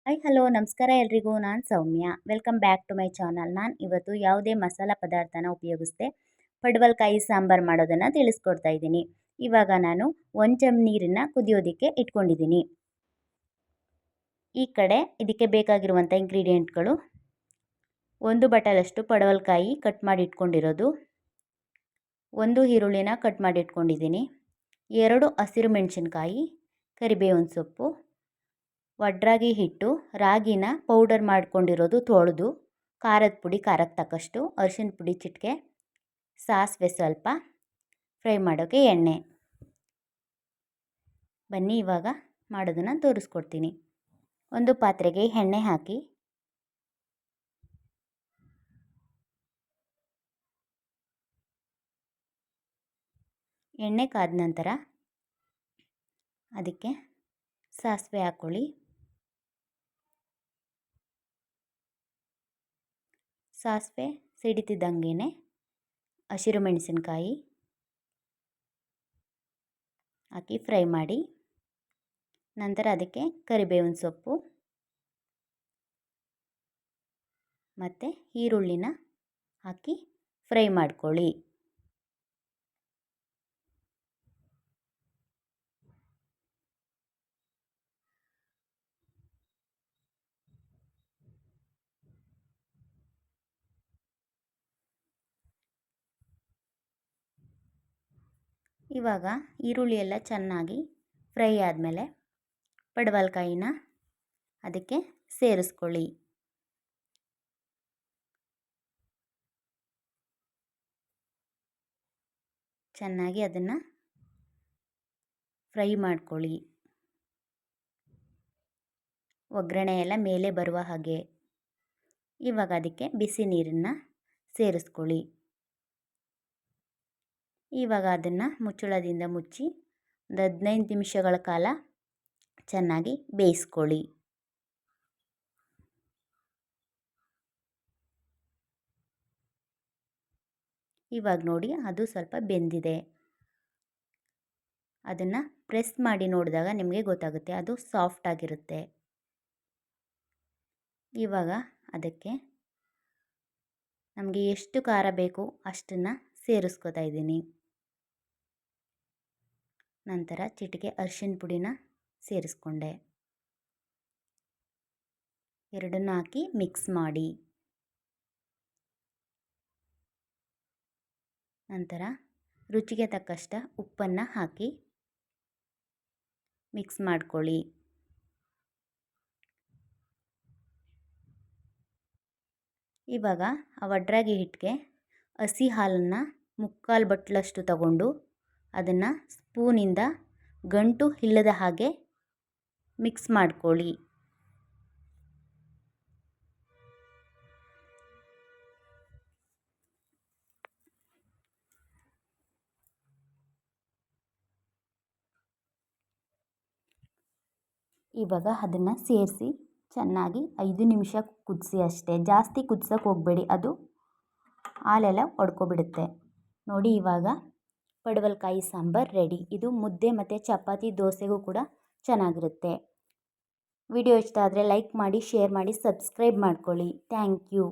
Hi hello ನಮಸ್ಕಾರ ಎಲ್ರಿಗೂ. ನಾನು Soumya. Welcome back to my channel. ನಾನು ಇವತ್ತು ಯಾವುದೇ ಮಸಾಲ ಪದಾರ್ಥನ ಉಪಯೋಗಿಸದೆ ಪಡವಲಕಾಯಿ ಸಾಂಬಾರು ಮಾಡೋದನ್ನು ತಿಳಿಸ್ಕೊಡ್ತಾ ಇದ್ದೀನಿ. ಇವಾಗ ನಾನು 1 ಚಮಚ ನೀರನ್ನು ಕುದಿಯೋದಕ್ಕೆ ಇಟ್ಕೊಂಡಿದ್ದೀನಿ. ಈ ಕಡೆ ಇದಕ್ಕೆ ಬೇಕಾಗಿರುವಂಥ ಇಂಗ್ರೀಡಿಯೆಂಟ್ಗಳು: 1 ಬಟ್ಟಲಷ್ಟು ಪಡವಲಕಾಯಿ ಕಟ್ ಮಾಡಿ ಇಟ್ಕೊಂಡಿರೋದು, 1 ಈರುಳ್ಳಿನ ಕಟ್ ಮಾಡಿ ಇಟ್ಕೊಂಡಿದ್ದೀನಿ, 2 ಹಸಿರು ಮೆಣಸಿನ್ಕಾಯಿ, ಕರಿಬೇವಿನ ಸೊಪ್ಪು, ವಡ್ರಾಗಿ ಹಿಟ್ಟು, ರಾಗಿನ ಪೌಡರ್ ಮಾಡ್ಕೊಂಡಿರೋದು ತೊಳೆದು, ಖಾರದ ಪುಡಿ ಖಾರಕ್ಕೆ ತಕ್ಕಷ್ಟು, ಅರಿಶಿನ ಪುಡಿ ಚಿಟಿಕೆ, ಸಾಸಿವೆ ಸ್ವಲ್ಪ, ಫ್ರೈ ಮಾಡೋಕ್ಕೆ ಎಣ್ಣೆ. ಬನ್ನಿ ಇವಾಗ ಮಾಡೋದನ್ನು ತೋರಿಸ್ಕೊಡ್ತೀನಿ. ಒಂದು ಪಾತ್ರೆಗೆ ಎಣ್ಣೆ ಹಾಕಿ ಎಣ್ಣೆ ಕಾದ ನಂತರ ಅದಕ್ಕೆ ಸಾಸಿವೆ ಹಾಕ್ಕೊಳ್ಳಿ. ಸಾಸಿವೆ ಸಿಡಿತಿದ್ದಂಗೆ ಹಸಿರು ಮೆಣಸಿನ್ಕಾಯಿ ಹಾಕಿ ಫ್ರೈ ಮಾಡಿ. ನಂತರ ಅದಕ್ಕೆ ಕರಿಬೇವಿನ ಸೊಪ್ಪು ಮತ್ತು ಈರುಳ್ಳಿನ ಹಾಕಿ ಫ್ರೈ ಮಾಡ್ಕೊಳ್ಳಿ. ಇವಾಗ ಈರುಳ್ಳಿ ಎಲ್ಲ ಚೆನ್ನಾಗಿ ಫ್ರೈ ಆದಮೇಲೆ ಪಡವಲಕಾಯಿನ ಅದಕ್ಕೆ ಸೇರಿಸ್ಕೊಳ್ಳಿ. ಚೆನ್ನಾಗಿ ಅದನ್ನು ಫ್ರೈ ಮಾಡ್ಕೊಳ್ಳಿ. ಒಗ್ಗರಣೆ ಎಲ್ಲ ಮೇಲೆ ಬರುವ ಹಾಗೆ. ಇವಾಗ ಅದಕ್ಕೆ ಬಿಸಿ ನೀರನ್ನು ಸೇರಿಸ್ಕೊಳ್ಳಿ. ಇವಾಗ ಅದನ್ನು ಮುಚ್ಚಳದಿಂದ ಮುಚ್ಚಿ ಒಂದು 15 ನಿಮಿಷಗಳ ಕಾಲ ಚೆನ್ನಾಗಿ ಬೇಯಿಸ್ಕೊಳ್ಳಿ. ಇವಾಗ ನೋಡಿ ಅದು ಸ್ವಲ್ಪ ಬೆಂದಿದೆ. ಅದನ್ನು ಪ್ರೆಸ್ ಮಾಡಿ ನೋಡಿದಾಗ ನಿಮಗೆ ಗೊತ್ತಾಗುತ್ತೆ, ಅದು ಸಾಫ್ಟ್ ಆಗಿರುತ್ತೆ. ಇವಾಗ ಅದಕ್ಕೆ ನಮಗೆ ಎಷ್ಟು ಖಾರ ಬೇಕು ಅಷ್ಟನ್ನು ಸೇರಿಸ್ಕೊತಾ ಇದ್ದೀನಿ. ನಂತರ ಚಿಟಿಕೆ ಅರಿಶಿನ ಪುಡಿನ ಸೇರಿಸ್ಕೊಂಡೆ. ಎರಡನ್ನು ಹಾಕಿ ಮಿಕ್ಸ್ ಮಾಡಿ. ನಂತರ ರುಚಿಗೆ ತಕ್ಕಷ್ಟ ಉಪ್ಪನ್ನು ಹಾಕಿ ಮಿಕ್ಸ್ ಮಾಡ್ಕೊಳ್ಳಿ. ಇವಾಗ ಆ ವಡ್ರಾಗಿ ಹಿಟ್ಟಿಗೆ ಹಸಿ ಹಾಲನ್ನು 3/4 ಬಟ್ಲಷ್ಟು ತಗೊಂಡು ಅದನ್ನು ಸ್ಪೂನಿಂದ ಗಂಟು ಇಲ್ಲದ ಹಾಗೆ ಮಿಕ್ಸ್ ಮಾಡ್ಕೊಳ್ಳಿ. ಇವಾಗ ಅದನ್ನು ಸೇರಿಸಿ ಚೆನ್ನಾಗಿ 5 ನಿಮಿಷ ಕುದಿಸಿ ಅಷ್ಟೇ. ಜಾಸ್ತಿ ಕುದಿಸೋಕೆ ಹೋಗಬೇಡಿ, ಅದು ಹಾಲೆಲ್ಲ ಒಡ್ಕೊಬಿಡುತ್ತೆ. ನೋಡಿ ಇವಾಗ ಪಡವಲಕಾಯಿ ಸಾಂಬಾರು ರೆಡಿ. ಇದು ಮುದ್ದೆ ಮತ್ತು ಚಪಾತಿ ದೋಸೆಗೂ ಕೂಡ ಚೆನ್ನಾಗಿರುತ್ತೆ. ವಿಡಿಯೋ ಇಷ್ಟ ಆದರೆ ಲೈಕ್ ಮಾಡಿ, ಶೇರ್ ಮಾಡಿ, ಸಬ್ಸ್ಕ್ರೈಬ್ ಮಾಡ್ಕೊಳ್ಳಿ. Thank you.